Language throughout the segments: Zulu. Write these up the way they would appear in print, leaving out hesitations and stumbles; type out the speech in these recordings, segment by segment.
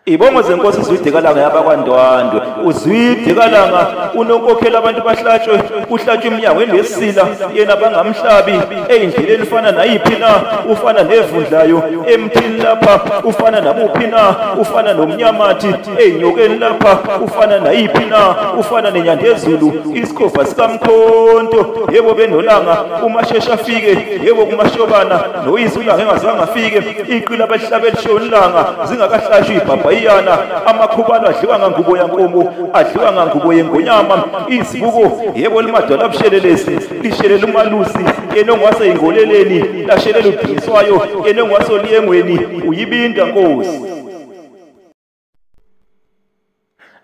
Izibongo zenkosi uZwide Langa yabakwaNdwandwe. uZwide Langa unonkokhela abantu bahlatshwe, kuhlatshwe eminyangweni lesila yena bangamhlabi endleleni ufana nayiphi na, ufana nevundlayo emthini lapha ufana nabuphi na, ufana nomnyamathi enyokeni lapha ufana nayiphi na, ufana nenyandezulu isikhofa sikamkhonto. Yebo benolanga umashesha afike, yebo kumashobana noyizulanga engazange afike, iqila abahlabeli shonilanga zingakahlashwi ibhabha iyana, amakhubalo adliwa ngangubo yankomo, adliwa ngangubo yengonyama. Izibuko yebo limadwala abushelelesi lishelela umalusi, yena ongwase ingoleleni lashelela udingiswayo, yena ongwase oliyengweni uyibinda nkosi.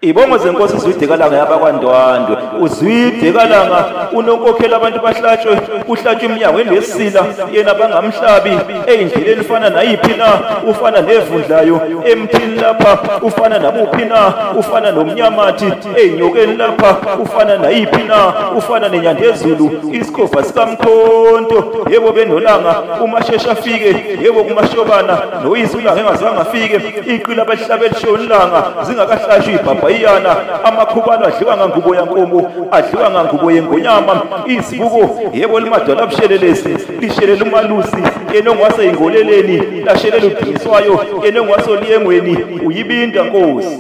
Izibongo zenkosi uZwide Langa yabakwaNdwandwe. uZwide Langa unonkokhela abantu bahlatshwe, kuhlatshwe eminyangweni lesila yena bangamhlabi endleleni ufana nayiphi na, ufana nevundlayo emthini lapha ufana nabuphi na, ufana nomnyamathi enyokeni lapha ufana nayiphi na, ufana nenyandezulu isikhofa sikamkhonto. Yebo benolanga umashesha afike, yebo kumashobana noyizulanga engazange afike, iqila abahlabeli shonilanga zingakahlashwi ibhabha iyana, amakhubalo adliwa ngangubo yankomo, adliwa ngangubo yengonyama. Izibuko yebo limadwala abushelelesi lishelela umalusi, yena ongwase ingoleleni lashelela udingiswayo, yena ongwase oliyengweni uyibinda nkosi.